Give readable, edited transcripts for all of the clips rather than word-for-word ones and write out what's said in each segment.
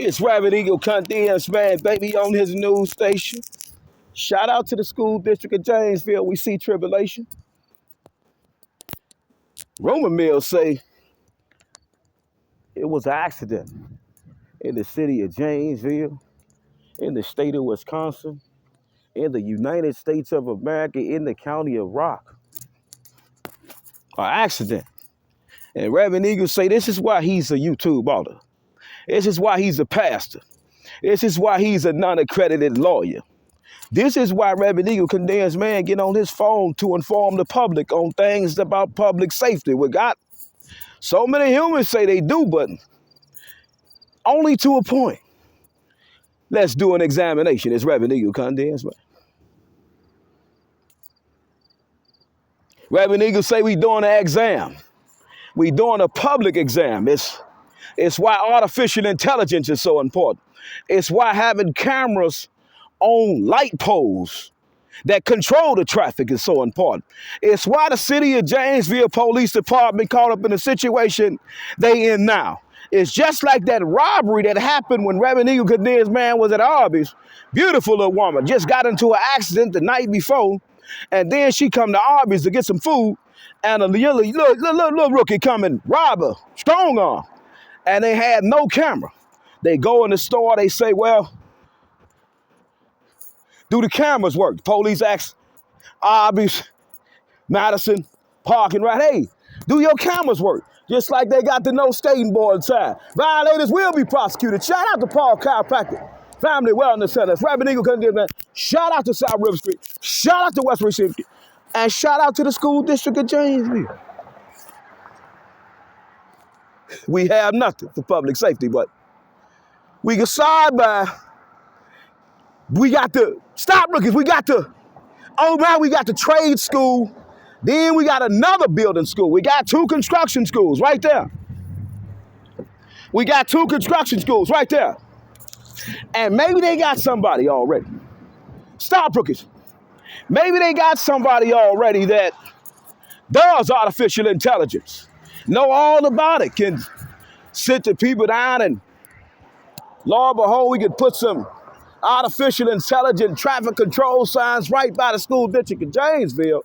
It's Rabbit Eagle Condensed, man, baby, on his news station. Shout out to the school district of Janesville. We see tribulation. Rumor mills say it was an accident in the city of Janesville, in the state of Wisconsin, in the United States of America, in the county of Rock. An accident. And Reverend Eagle say this is why he's a YouTube author. This is why he's a pastor. This is why he's a non-accredited lawyer. This is why Reverend Eagle Condensed man get on his phone to inform the public on things about public safety. We got so many humans say they do, but only to a point. Let's do an examination. It's Reverend Eagle Condensed man. Reverend Eagle say we doing an exam. We doing a public exam. It's why artificial intelligence is so important. It's why having cameras on light poles that control the traffic is so important. It's why the city of Janesville Police Department caught up in a situation they in now. It's just like that robbery that happened when Reverend Eagle Condensed man was at Arby's. Beautiful little woman just got into an accident the night before, and then she come to Arby's to get some food, and a little rookie come and rob her, strong arm, and they had no camera. They go in the store, they say, well, do the cameras work? The police ask Arby's, Madison, parking right, hey, do your cameras work? Just like they got the no skating board sign. Violators will be prosecuted. Shout out to Paul Chiropractic Family Wellness Center. Reverend Eagle Condensed man. Shout out to South River Street. Shout out to West Recife. And shout out to the school district of Janesville. We have nothing for public safety, but we can side by, we got the, stop rookies, we got the, oh man, we got the trade school. Then we got another building school. We got 2 construction schools right there. We got 2 construction schools right there. And maybe they got somebody already. Stop rookies. Maybe they got somebody already that does artificial intelligence. Know all about it. Can sit the people down and, Lord behold, we could put some artificial intelligent traffic control signs right by the school district of Janesville.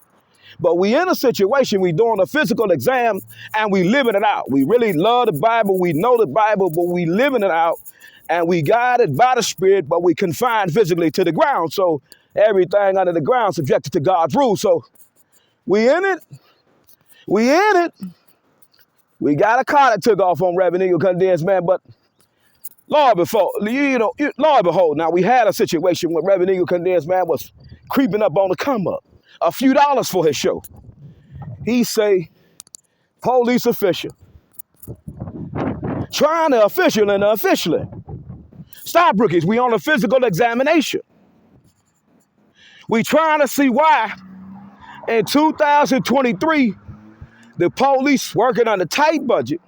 But we in a situation, we doing a physical exam and we living it out. We really love the Bible, we know the Bible, but we living it out and we guided by the Spirit, but we confined physically to the ground. So everything under the ground subjected to God's rules. So we in it. We in it. We got a car that took off on Reverend Eagle Condensed man, but Lord behold, now we had a situation where Reverend Eagle Condensed man was creeping up on the come up. A few dollars for his show. He say, police official, trying to official and officially. Stop rookies, we on a physical examination. We trying to see why in 2023, the police working on a tight budget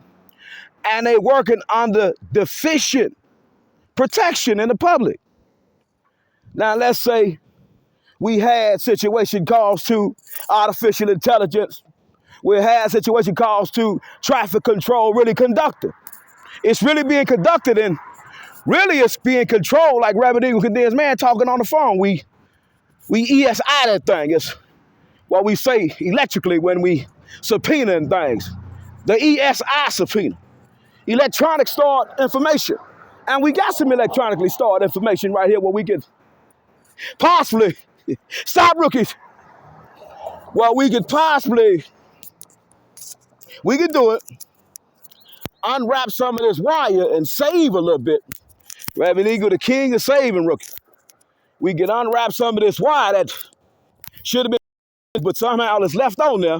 and they working under deficient protection in the public. Now let's say we had situation calls to artificial intelligence. We had situation calls to traffic control really conducted. It's really being conducted and really it's being controlled like Reverend Eagle Condensed man talking on the phone. We ESI that thing. It's what we say electrically when we subpoena and things. The ESI subpoena. Electronic stored information. And we got some electronically stored information right here where we can possibly, stop rookies, well, we could possibly, we could do it, unwrap some of this wire and save a little bit. Reverend Eagle, the king of saving rookie. We can unwrap some of this wire that should have been, but somehow it's left on there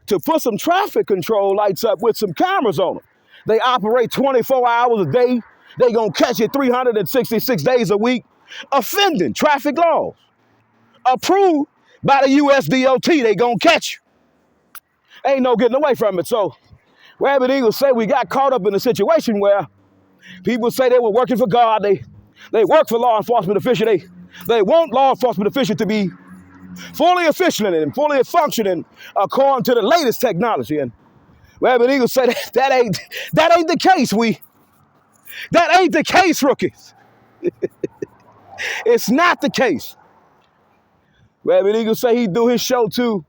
to put some traffic control lights up with some cameras on them. They operate 24 hours a day. They gonna catch it 366 days a week, offending traffic laws. Approved by the USDOT, they gonna catch you. Ain't no getting away from it. So Reverend Eagle say we got caught up in a situation where people say they were working for God. They work for law enforcement officials. They want law enforcement officials to be fully efficient and fully functioning according to the latest technology. And Reverend Eagle said that ain't the case. That ain't the case, rookies. It's not the case. Reverend Eagle say he do his show to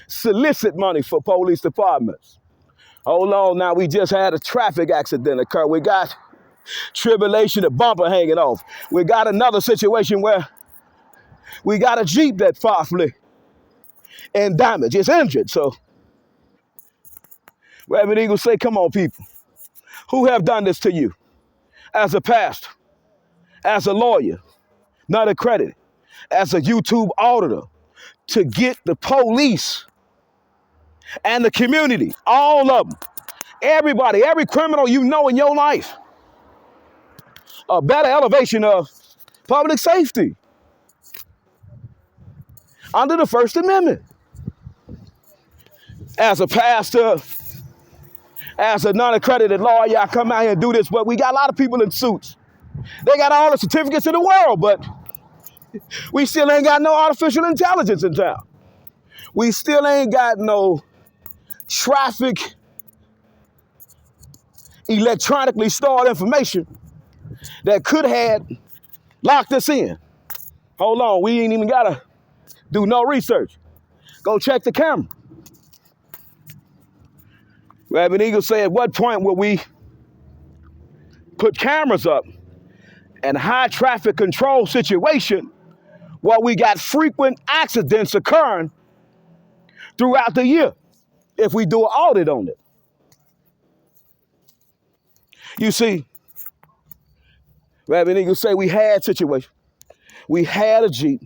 solicit money for police departments. Hold on now, we just had a traffic accident occur. We got tribulation, a bumper hanging off. We got another situation where we got a Jeep that possibly and damaged. It's injured. So Reverend Eagle say, come on, people. Who have done this to you? As a pastor, as a lawyer, not accredited, as a YouTube auditor, to get the police and the community, all of them, everybody, every criminal you know in your life, a better elevation of public safety under the First Amendment. As a pastor, as a non-accredited lawyer, I come out here and do this, but we got a lot of people in suits. They got all the certificates in the world, but we still ain't got no artificial intelligence in town. We still ain't got no traffic electronically stored information that could have locked us in. Hold on, we ain't even gotta do no research. Go check the camera. Reverend Eagle say, at what point will we put cameras up in high traffic control situation where we got frequent accidents occurring throughout the year if we do an audit on it? You see, Reverend Eagle say we had situation. We had a Jeep.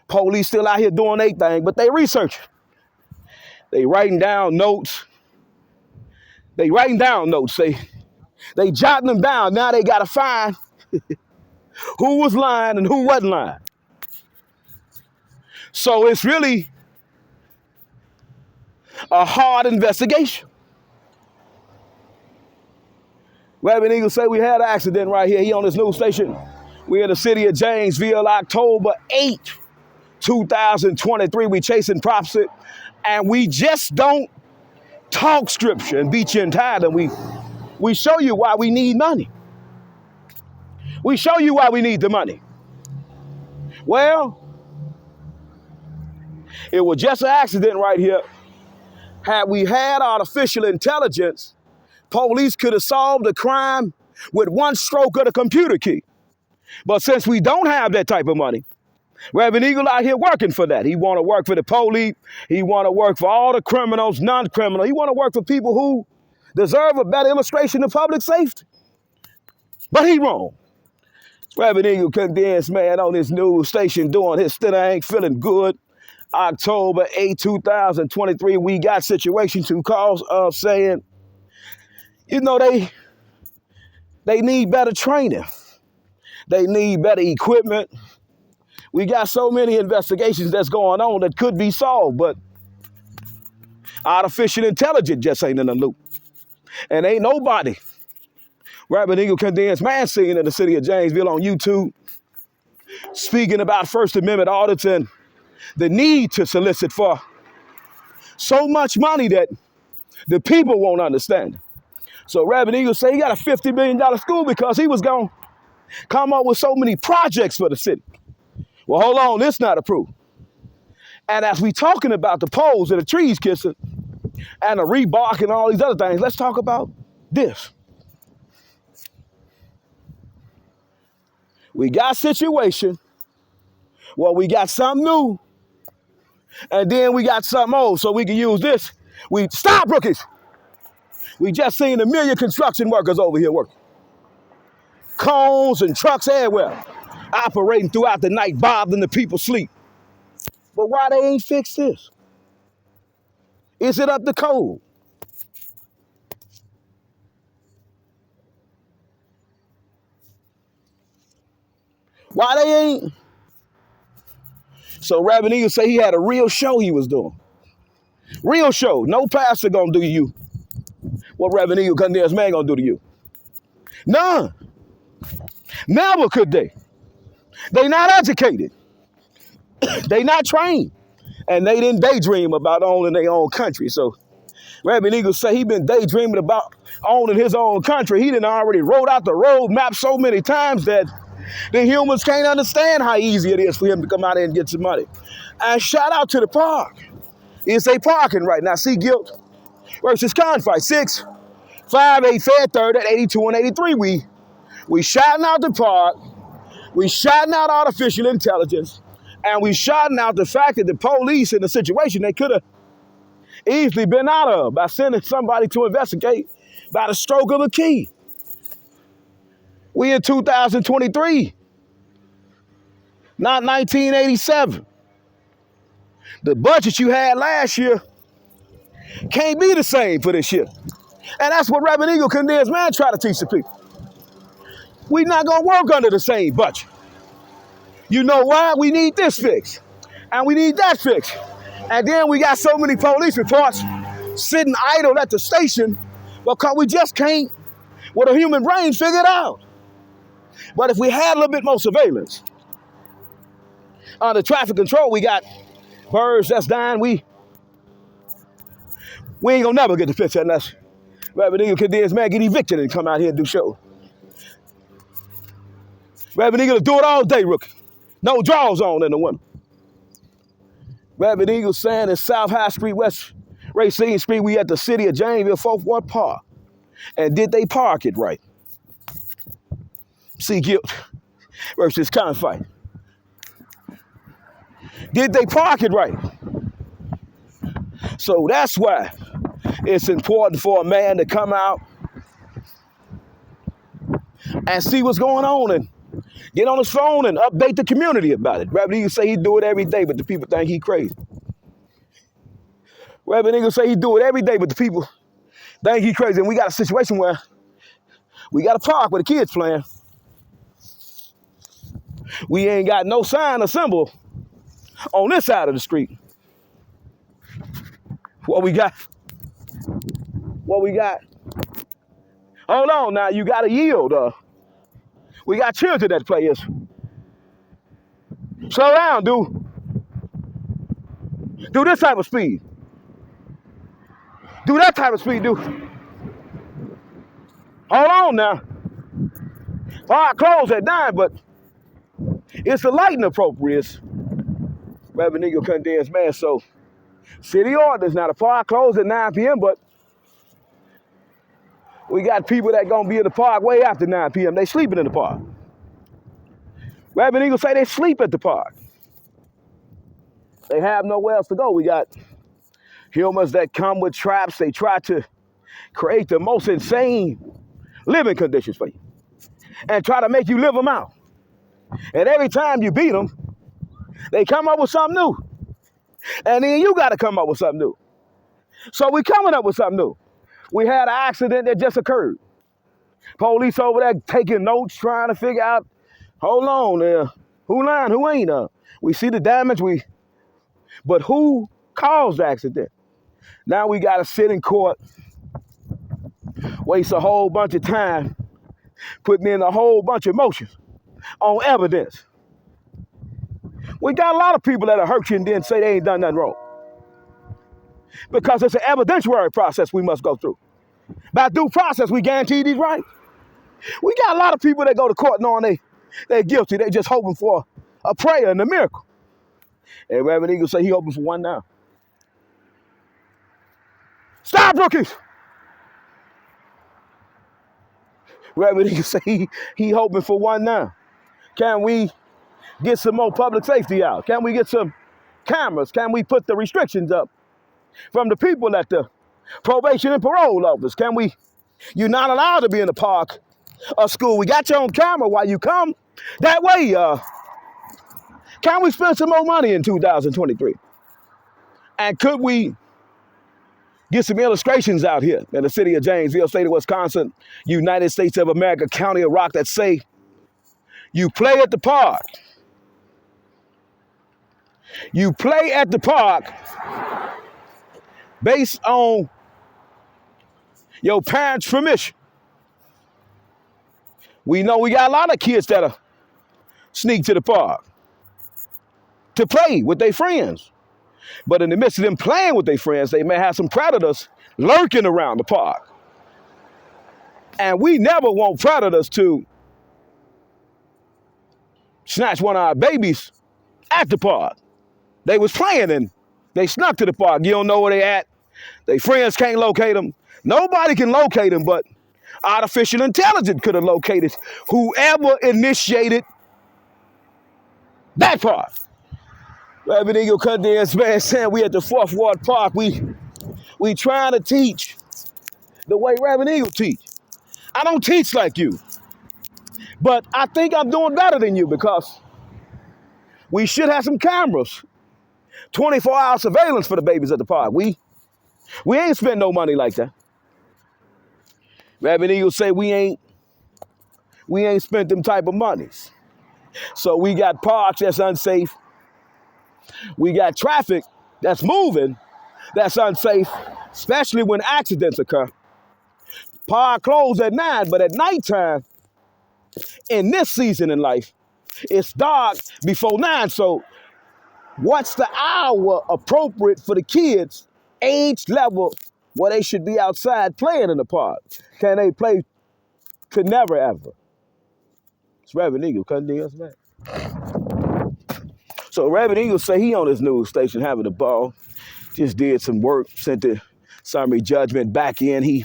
Police still out here doing their thing, but they research. They writing down notes. They jotting them down. Now they got to find who was lying and who wasn't lying. So it's really a hard investigation. Reverend Eagle say we had an accident right here. He on this news station. We're in the city of Janesville, October 8th, 2023. We chasing prophecy, and we just don't talk scripture and beat you in tithe, and we show you why we need money. We show you why we need the money. Well, it was just an accident right here. Had we had artificial intelligence, police could have solved the crime with one stroke of the computer key. But since we don't have that type of money, Reverend Eagle out here working for that. He want to work for the police. He want to work for all the criminals, non-criminal. He want to work for people who deserve a better illustration of public safety. But he wrong. Reverend Eagle condensed, man, on this news station doing his thing, feeling good. October 8, 2023, we got situations who calls us saying, you know, they need better training. They need better equipment. We got so many investigations that's going on that could be solved, but artificial intelligence just ain't in the loop. And ain't nobody, Reverend Eagle condensed man singing in the city of Janesville on YouTube, speaking about First Amendment audits and the need to solicit for so much money that the people won't understand. So Reverend Eagle say he got a $50 million school because he was going to come up with so many projects for the city. Well, hold on, this not approved. And as we talking about the poles and the trees kissing and the rebark and all these other things, let's talk about this. We got situation where we got something new and then we got something old, so we can use this. Stop, rookies. We just seen 1 million construction workers over here working. Cones and trucks everywhere, operating throughout the night, bothering the people sleep. But why they ain't fixed this? Is it up to code? Why they ain't? So Reverend Eagle say he had a real show he was doing. Real show. No pastor gonna do to you what Reverend Eagle condensed man gonna do to you. None. Never could they. They not educated. They not trained. And they didn't daydream about owning their own country. So Reverend Eagle say he been daydreaming about owning his own country. He done already wrote out the roadmap so many times that the humans can't understand how easy it is for him to come out here and get some money. And shout out to the park. It's a parking right now. See guilt versus confight. 6, 5, 8, Fed third at 82 and 83. We shouting out the park. We shouting out artificial intelligence. And we shouting out the fact that the police in the situation they could have easily been out of by sending somebody to investigate by the stroke of a key. We in 2023, not 1987. The budget you had last year can't be the same for this year. And that's what Reverend Eagle Condensed Man try to teach the people. We're not going to work under the same budget. You know why? We need this fixed. And we need that fixed. And then we got so many police reports sitting idle at the station because we just can't, with a human brain, figure it out. But if we had a little bit more surveillance, under traffic control, we got birds that's dying. We ain't gonna never get the picture unless Reverend Eagle Condensed Man get evicted and come out here and do shows. Reverend Eagle will do it all day, rookie. No drawers on in the winter. Reverend Eagle saying in South High Street, West Racine Street, we at the city of Janesville, Fourth Ward Park. And did they park it right? See guilt versus confight. Did they park it right? So that's why it's important for a man to come out and see what's going on and get on his phone and update the community about it. Reverend Eagle say he do it every day, but the people think he crazy. Reverend Eagle say he do it every day, but the people think he crazy. And we got a situation where we got a park where the kids playing. We ain't got no sign or symbol on this side of the street. What we got? What we got? Hold on now, you gotta yield. We got children that play this. Slow down, dude. Do this type of speed. Do that type of speed, dude. Hold on now. Park closed at 9, but it's a lighting appropriate. Reverend Eagle Condensed Man. So city orders now. The park closed at 9 p.m., but we got people that gonna be in the park way after 9 p.m. They sleeping in the park. Reverend Eagle say they sleep at the park. They have nowhere else to go. We got humans that come with traps. They try to create the most insane living conditions for you and try to make you live them out. And every time you beat them, they come up with something new. And then you got to come up with something new. So we coming up with something new. We had an accident that just occurred. Police over there taking notes, trying to figure out, hold on there, who lying, who ain't. We see the damage, but who caused the accident? Now we got to sit in court, waste a whole bunch of time, putting in a whole bunch of motions on evidence. We got a lot of people that'll hurt you and then say they ain't done nothing wrong. Because it's an evidentiary process we must go through. By due process, we guarantee these rights. We got a lot of people that go to court knowing they're guilty. They just hoping for a prayer and a miracle. And Reverend Eagle say he hoping for one now. Stop, rookies! Reverend Eagle say he hoping for one now. Can we get some more public safety out? Can we get some cameras? Can we put the restrictions up from the people at the probation and parole office? You're not allowed to be in the park or school. We got you on camera while you come. That way, can we spend some more money in 2023? And could we get some illustrations out here in the city of Janesville, state of Wisconsin, United States of America, county of Rock that say you play at the park. You play at the park based on your parents' permission. We know we got a lot of kids that'll sneak to the park to play with their friends. But in the midst of them playing with their friends, they may have some predators lurking around the park. And we never want predators to snatch one of our babies at the park. They was playing and they snuck to the park. You don't know where they at. Their friends can't locate them. Nobody can locate them, but artificial intelligence could have located whoever initiated that part. Reverend Eagle Condensed man saying we at the 4th Ward Park. We trying to teach the way Reverend Eagle teach. I don't teach like you, but I think I'm doing better than you because we should have some cameras, 24-hour surveillance for the babies at the park. We ain't spend no money like that. Reverend Eagle say we ain't spent them type of monies. So we got parks that's unsafe. We got traffic that's moving that's unsafe, especially when accidents occur. Park closed at 9, but at nighttime, in this season in life, it's dark before 9. So what's the hour appropriate for the kids, age level, where they should be outside playing in the park? Can they play? Could never, ever. It's Reverend Eagle, couldn't do us, man. So Reverend Eagle say he on his news station having a ball. Just did some work, sent the summary judgment back in. He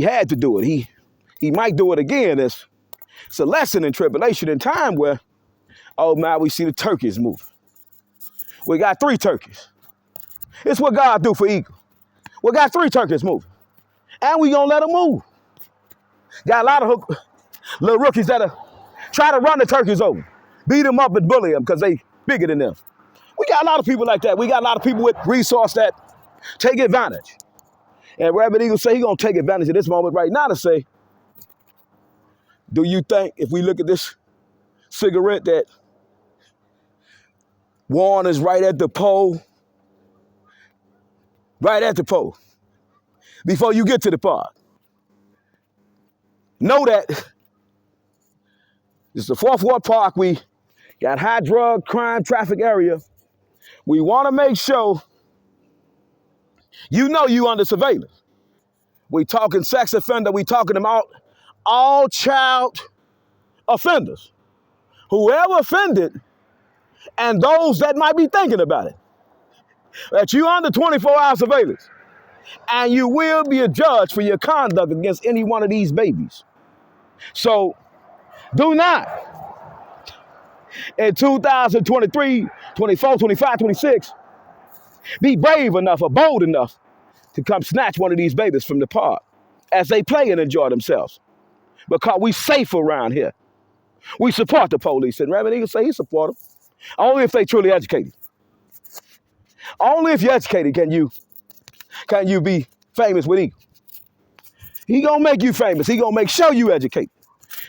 had to do it. He might do it again. It's a lesson in tribulation in time where, oh man, we see the turkeys moving. We got 3 turkeys. It's what God do for Eagle. We got 3 turkeys moving. And we gonna let them move. Got a lot of little rookies that try to run the turkeys over. Beat them up and bully them because they bigger than them. We got a lot of people like that. We got a lot of people with resource that take advantage. And Reverend Eagle say he gonna take advantage of this moment right now to say, do you think if we look at this cigarette that Warren is right at the pole, before you get to the park? Know that it's the 4th Ward Park. We got high drug crime traffic area. We want to make sure you know you under surveillance. We talking sex offender. We talking about all child offenders. Whoever offended and those that might be thinking about it. That you under 24-hour surveillance. And you will be adjudged for your conduct against any one of these babies. So do not, in 2023, 24, 25, 26, be brave enough or bold enough to come snatch one of these babies from the park as they play and enjoy themselves. Because we safe around here. We support the police. And Reverend Eagle say he support them. Only if they truly educated. Only if you're educated can you be famous with Eagle. He gonna make you famous. He gonna make sure you educate.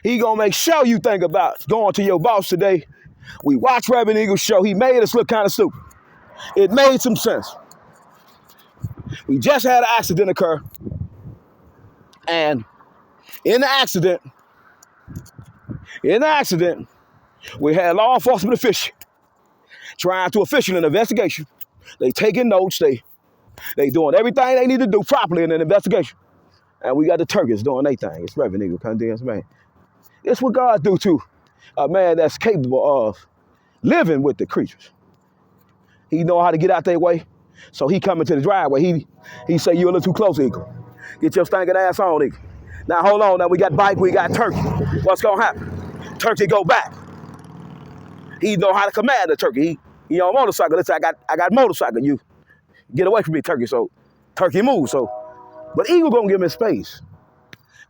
He gonna make sure you think about going to your boss today. We watched Reverend Eagle's show. He made us look kind of stupid. It made some sense. We just had an accident occur. And in the accident, we had law enforcement officials trying to official an investigation. They taking notes. They doing everything they need to do properly in an investigation. And we got the turkeys doing their thing. It's Reverend Eagle Condensed man. It's what God do to a man that's capable of living with the creatures. He know how to get out their way. So he come into the driveway. He say, you a little too close, Eagle. Get your stinking ass on, Eagle. Now, hold on. Now, we got bike, we got turkey. What's going to happen? Turkey go back. He know how to command the turkey. He on motorcycle. Listen, I got motorcycle. You get away from me, turkey. So turkey move. So, but Eagle going to give him his space.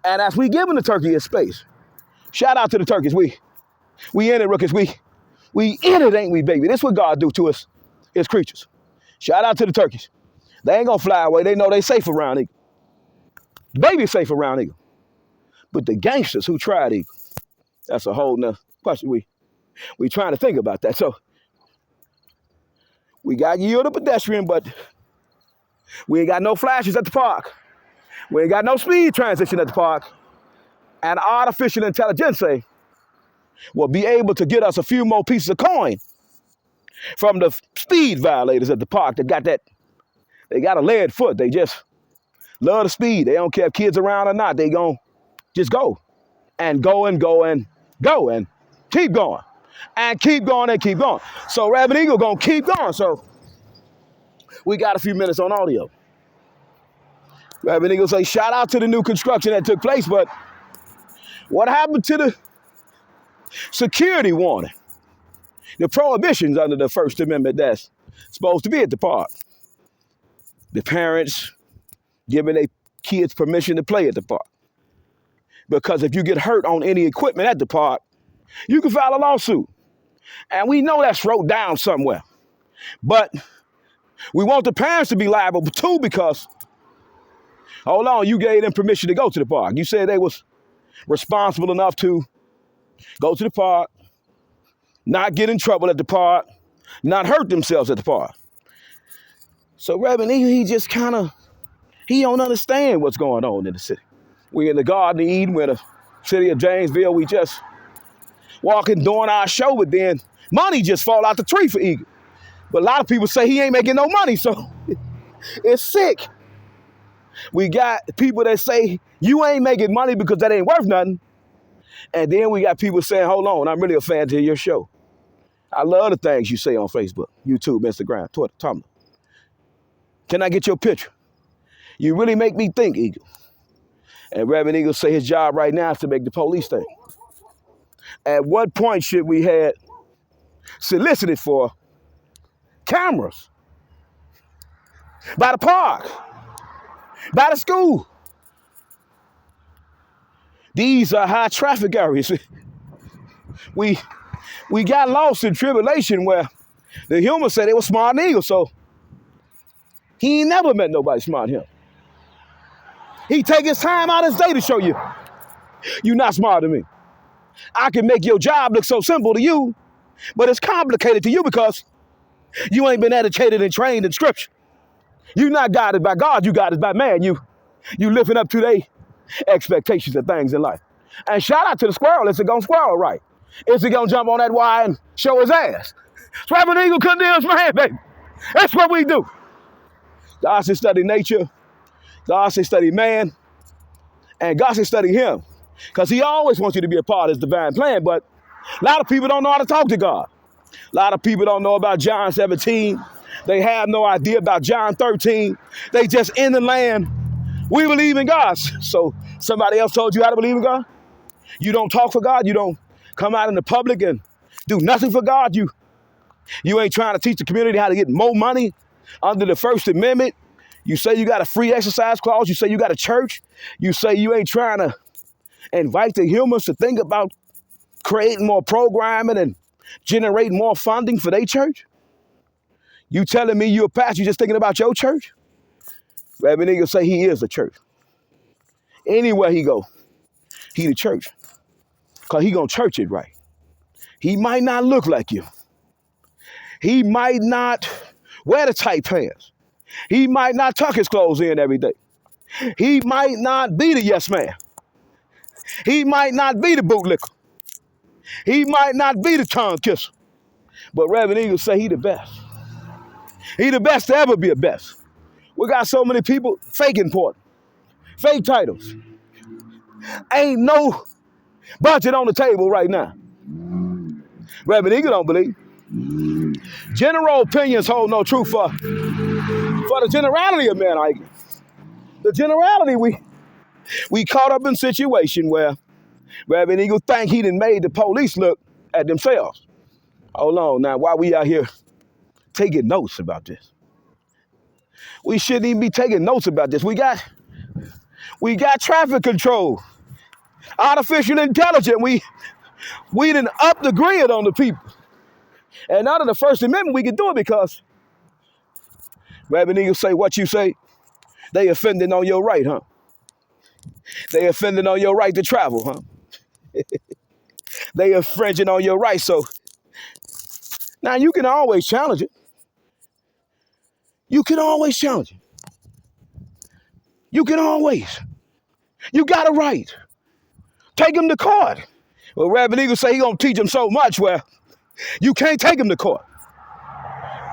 And as we giving the turkey his space, shout out to the turkeys. We in it, rookies. We in it, ain't we, baby? This what God do to us, his creatures. Shout out to the turkeys. They ain't going to fly away. They know they safe around Eagle. Baby safe around Eagle. But the gangsters who tried Eagle, that's a whole nother question. We trying to think about that. So we got you the pedestrian, but we ain't got no flashes at the park. We ain't got no speed transition at the park. And artificial intelligence will be able to get us a few more pieces of coin from the speed violators at the park that they got a lead foot. They just love the speed. They don't care if kids around or not. They gon' just go and go and go and go and keep going and keep going and keep going. So Rabbit Eagle gonna keep going. So we got a few minutes on audio. Rabbit Eagle say, shout out to the new construction that took place, but what happened to the security warning? The prohibitions under the First Amendment that's supposed to be at the park. The parents giving their kids permission to play at the park. Because if you get hurt on any equipment at the park, you can file a lawsuit. And we know that's wrote down somewhere. But we want the parents to be liable too, because, hold on, you gave them permission to go to the park. You said they was responsible enough to go to the park, not get in trouble at the park, not hurt themselves at the park. So Reverend Eagle, he don't understand what's going on in the city. We in the Garden of Eden, we're in the city of Janesville. We just walking, doing our show, but then money just fall out the tree for Eagle. But a lot of people say he ain't making no money, so it's sick. We got people that say you ain't making money because that ain't worth nothing. And then we got people saying, hold on, I'm really a fan to your show. I love the things you say on Facebook, YouTube, Instagram, Twitter, Tumblr. Can I get your picture? You really make me think, Eagle. And Reverend Eagle say his job right now is to make the police think. At what point should we have solicited for cameras by the park, by the school? These are high traffic areas. We got lost in tribulation where the humans said they were smart than Eagle, so he ain't never met nobody smart than him. He take his time out of his day to show you, you're not smarter than me. I can make your job look so simple to you, but it's complicated to you because you ain't been educated and trained in scripture. You're not guided by God, you guided by man. You living up to their expectations of things in life. And shout out to the squirrel. Is it gonna squirrel right? Is he gonna jump on that wire and show his ass? Reverend Eagle condemns man, baby. That's what we do. God said study nature. God said study man. And God said study him. Because he always wants you to be a part of his divine plan. But a lot of people don't know how to talk to God. A lot of people don't know about John 17. They have no idea about John 13. They just in the land. We believe in God. So somebody else told you how to believe in God? You don't talk for God. You don't come out in the public and do nothing for God. You ain't trying to teach the community how to get more money under the First Amendment. You say you got a free exercise clause. You say you got a church. You say you ain't trying to invite the humans to think about creating more programming and generating more funding for their church. You telling me you a pastor, you just thinking about your church? Reverend Eagle say he is the church. Anywhere he go, he the church. Because he gonna church it right. He might not look like you. He might not wear the tight pants. He might not tuck his clothes in every day. He might not be the yes man. He might not be the bootlicker. He might not be the tongue kisser. But Reverend Eagle say he the best. He the best to ever be a best. We got so many people fake important, fake titles. Ain't no budget on the table right now. Reverend Eagle don't believe. General opinions hold no truth for the generality of men. The generality, we caught up in a situation where Reverend Eagle think he done made the police look at themselves. Hold on now, why we out here taking notes about this? We shouldn't even be taking notes about this. We got traffic control, artificial intelligence. We done up the grid on the people. And under the First Amendment, we can do it because Reverend Eagle say what you say, they offending on your right, huh? They offending on your right to travel, huh? They infringing on your right. So now you can always challenge it. You can always challenge it. You can always. You got a right. Take him to court. Well, Reverend Eagle say he gonna teach him so much where you can't take him to court.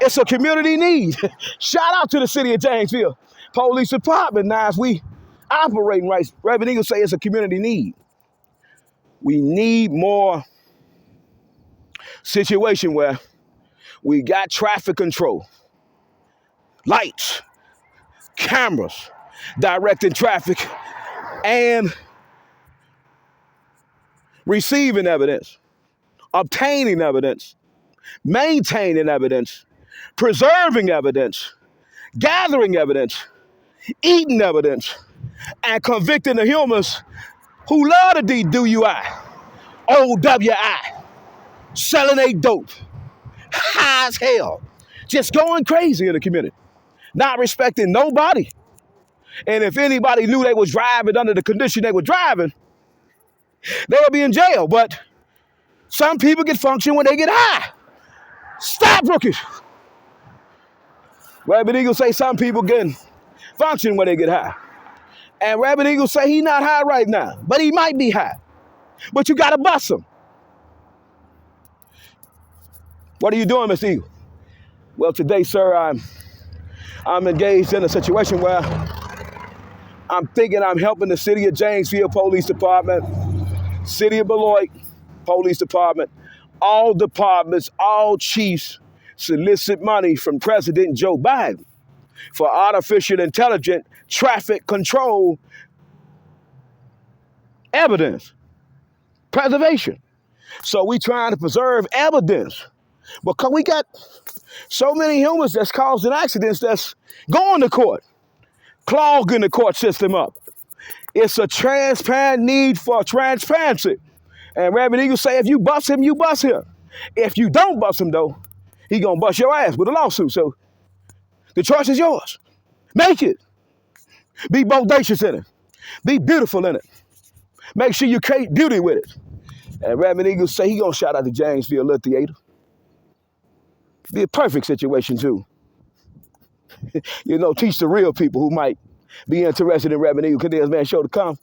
It's a community need. Shout out to the city of Janesville Police Department. Now, as we operating right, Reverend Eagle say it's a community need. We need more situation where we got traffic control, lights, cameras, directing traffic, and receiving evidence, obtaining evidence, maintaining evidence, preserving evidence, gathering evidence, eating evidence, and convicting the humans who love the DUI, OWI, selling a dope, high as hell, just going crazy in the community, not respecting nobody. And if anybody knew they was driving under the condition they were driving, they would be in jail. But some people get function when they get high. Stop, rookies. Rabbit Eagle say some people get function when they get high. And Rabbit Eagle say he not high right now, but he might be high. But you got to bust him. What are you doing, Mr. Eagle? Well, today, sir, I'm engaged in a situation where I'm thinking I'm helping the city of Janesville Police Department, city of Beloit Police Department, all departments, all chiefs solicit money from President Joe Biden for artificial intelligence traffic control evidence preservation. So we trying to preserve evidence because we got so many humans that's causing accidents that's going to court, clogging the court system up. It's a transparent need for transparency. And Reverend Eagle say if you bust him, you bust him. If you don't bust him, though, he gonna bust your ass with a lawsuit. So the choice is yours. Make it. Be bodacious in it. Be beautiful in it. Make sure you create beauty with it. And Reverend Eagle say he gonna shout out to Janesville Little Theater. Be a perfect situation too. You know, teach the real people who might be interested in Reverend Eagle Cadell's Man Show to come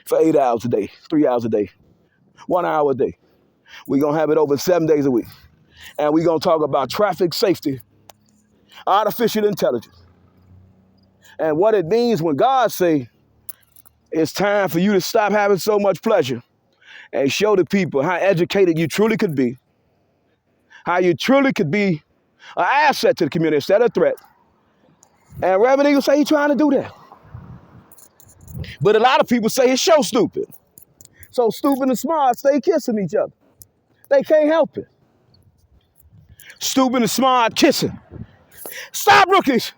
for 8 hours a day, 3 hours a day, 1 hour a day. We're going to have it open 7 days a week. And we're going to talk about traffic safety, artificial intelligence, and what it means when God say it's time for you to stop having so much pleasure and show the people how educated you truly could be, how you truly could be an asset to the community instead of a threat. And Reverend Eagle say he's trying to do that. But a lot of people say it's so stupid. So stupid and smart stay kissing each other. They can't help it. Stupid and smart kissing. Stop, rookies.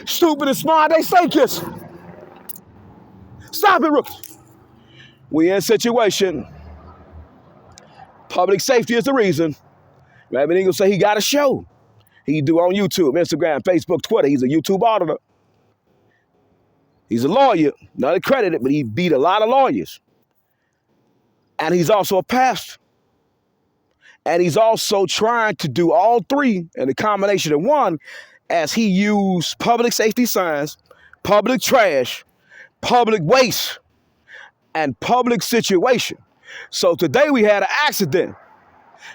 Stupid and smart, they stay kissing. Stop it, rookies. We in a situation. Public safety is the reason. Reverend Eagle say he got a show. He do on YouTube, Instagram, Facebook, Twitter. He's a YouTube auditor. He's a lawyer, not accredited, but he beat a lot of lawyers. And he's also a pastor. And he's also trying to do all three in a combination of one as he used public safety signs, public trash, public waste, and public situation. So today we had an accident.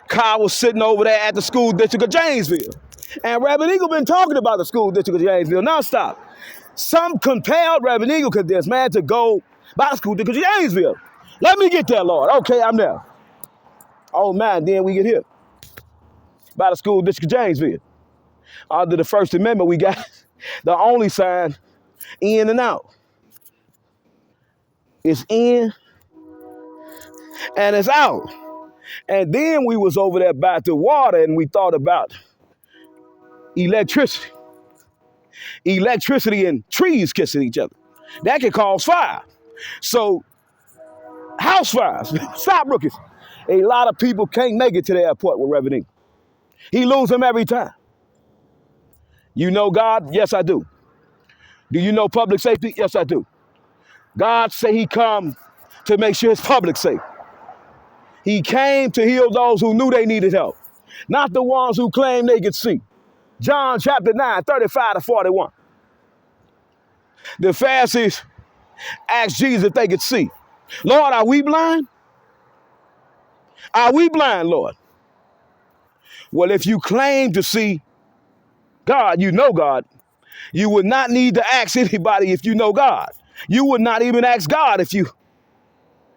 Car was sitting over there at the school district of Janesville. And Reverend Eagle been talking about the school district of Janesville nonstop. Some compelled Reverend Eagle Cadell's Man to go by the school district of Janesville. Let me get there, Lord. Okay, I'm there. Oh man, then we get here. By the school district of Janesville. Under the First Amendment, we got the only sign in and out. It's in and it's out. And then we was over there by the water and we thought about electricity. Electricity and trees kissing each other. That can cause fire. So, house fires. Stop, rookies. A lot of people can't make it to the airport with Reverend Eagle. He lose them every time. You know God? Yes, I do. Do you know public safety? Yes, I do. God say he come to make sure his public safe. He came to heal those who knew they needed help, not the ones who claimed they could see. John chapter 9, 35 to 41. The Pharisees asked Jesus if they could see. Lord, are we blind? Are we blind, Lord? Well, if you claim to see God, you know God, you would not need to ask anybody if you know God. You would not even ask God if you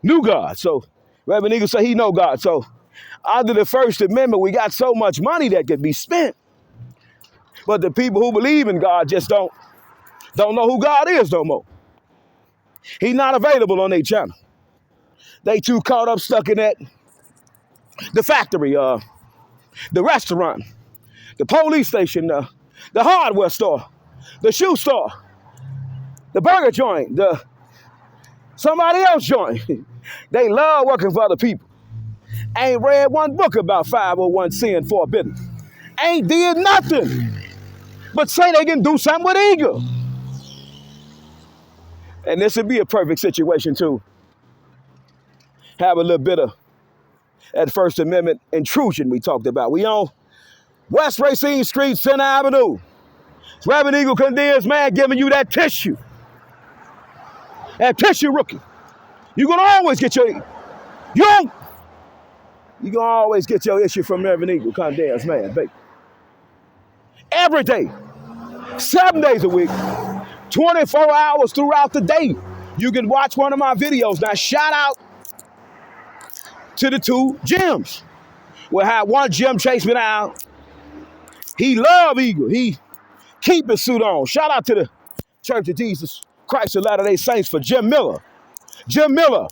knew God. So Reverend Eagle said he know God. So under the First Amendment, we got so much money that could be spent. But the people who believe in God just don't know who God is no more. He's not available on their channel. They too caught up stuck in that, the factory, the restaurant, the police station, the hardware store, the shoe store, the burger joint, the somebody else joint. They love working for other people. Ain't read one book about 501c and forbidden. Ain't did nothing but say they can do something with ego. And this would be a perfect situation to have a little bit of that First Amendment intrusion we talked about. We on West Racine Street, Center Avenue. Reverend Eagle Condemns man giving you that tissue. That tissue rookie. You're gonna always get your you're gonna always get your issue from Reverend Eagle Condemns man, baby. Every day, 7 days a week, 24 hours throughout the day. You can watch one of my videos. Now shout out to the two gyms. We'll have one gym chase me down. He love Eagle. He keep his suit on. Shout out to the Church of Jesus Christ of Latter-day Saints for Jim Miller. Jim Miller.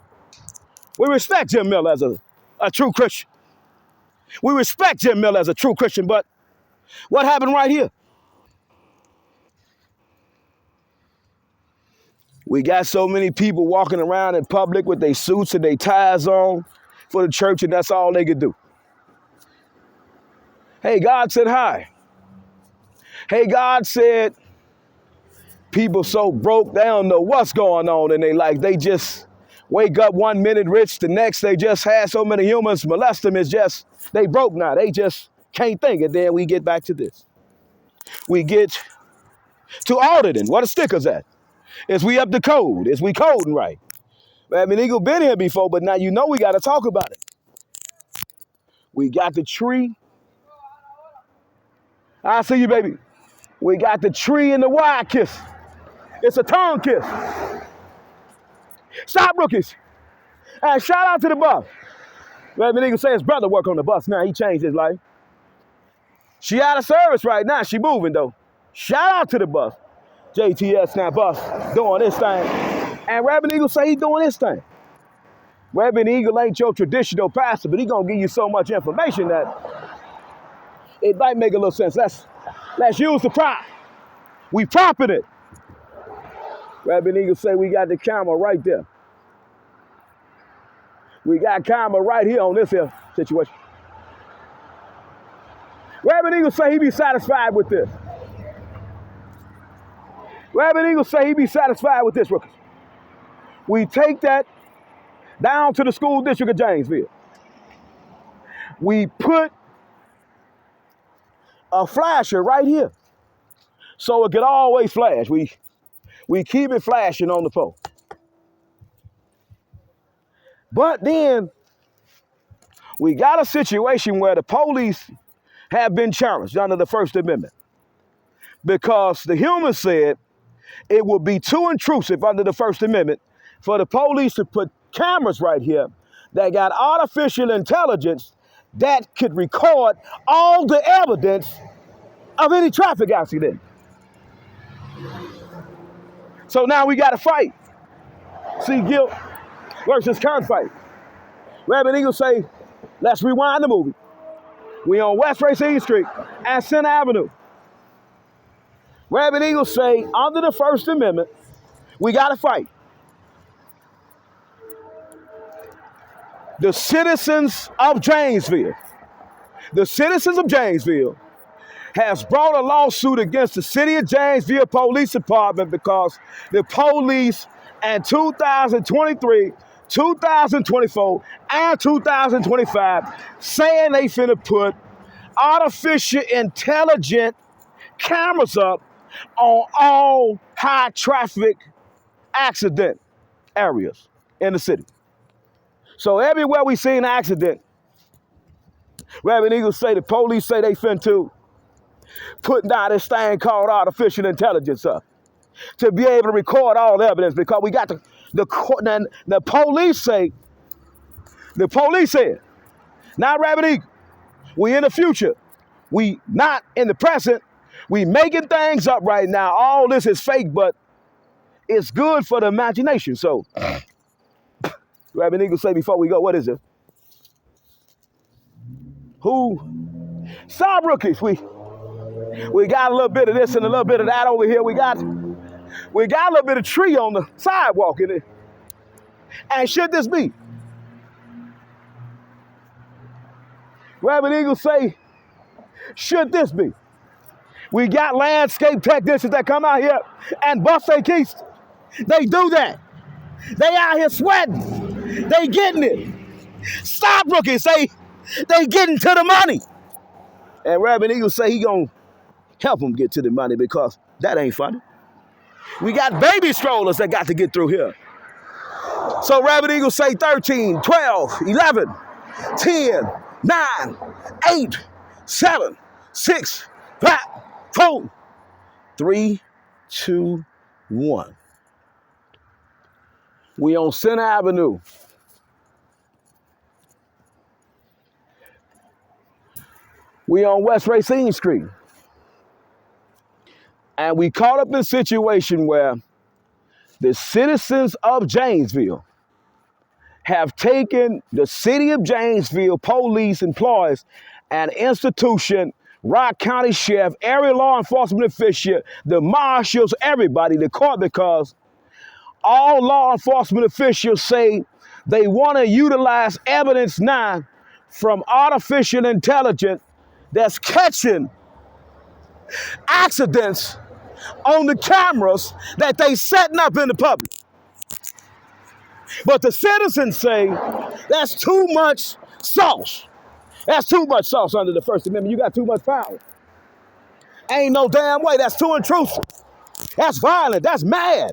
We respect Jim Miller as a true Christian. We respect Jim Miller as a true Christian, but what happened right here? We got so many people walking around in public with their suits and their ties on for the church, and that's all they could do. Hey, God said hi. Hey, God said people so broke they don't know what's going on in their life. They just wake up 1 minute rich, the next they just had so many humans molest them. It's just, they broke now. They just can't think. And then we get back to this. We get to auditing. What a sticker's at. Is we up the code? Is we coding right? I mean, Eagle been here before, but now you know we got to talk about it. We got the tree. I see you, baby. We got the tree and the wire kiss. It's a tongue kiss. Stop, rookies. And shout out to the bus. Reverend Eagle say his brother work on the bus now. He changed his life. She out of service right now. She moving, though. Shout out to the bus. JTS now bus doing this thing. And Reverend Eagle say he doing his thing. Reverend Eagle ain't your traditional pastor, but he gonna give you so much information that it might make a little sense. Let's use the prop. We propping it. Reverend Eagle say we got the camera right there. We got camera right here on this here situation. Reverend Eagle say he be satisfied with this. Reverend Eagle say he be satisfied with this, rookies. We take that down to the school district of Janesville. We put a flasher right here so it could always flash. We keep it flashing on the pole. But then we got a situation where the police have been challenged under the First Amendment because the humans said it would be too intrusive under the First Amendment for the police to put cameras right here that got artificial intelligence that could record all the evidence of any traffic accident. So now we got to fight. See guilt versus conflict. Reverend Eagle say, let's rewind the movie. We on West Racine Street and Center Avenue. Reverend Eagle say, under the First Amendment, we got to fight. The citizens of Janesville has brought a lawsuit against the city of Janesville Police Department because the police in 2023, 2024, and 2025 saying they finna put artificial intelligent cameras up on all high traffic accident areas in the city. So everywhere we see an accident, Reverend Eagles say the police say they finna put down this thing called artificial intelligence up to be able to record all the evidence because we got the police say, not Reverend Eagle, we in the future. We not in the present. We making things up right now. All this is fake, but it's good for the imagination. So, Reverend Eagle say before we go, what is it? Some rookies. We got a little bit of this and a little bit of that over here. We got a little bit of tree on the sidewalk in it. And should this be? Reverend Eagle say, should this be? We got landscape technicians that come out here and bust their keys. They do that. They out here sweating. They getting it. Stop rookies say they getting to the money. And Reverend Eagle say he gonna help them get to the money because that ain't funny. We got baby strollers that got to get through here. So Reverend Eagle say 13, 12, 11, 10, 9, 8, 7, 6, 5, 4, 3, 2, 1. We on Center Avenue. We on West Racine Street. And we caught up in a situation where the citizens of Janesville have taken the city of Janesville police employees and institution, Rock County Sheriff, area law enforcement official, the marshals, everybody to court because all law enforcement officials say they want to utilize evidence now from artificial intelligence that's catching accidents on the cameras that they setting up in the public. But the citizens say that's too much sauce. That's too much sauce under the First Amendment. You got too much power. Ain't no damn way. That's too intrusive. That's violent. That's mad.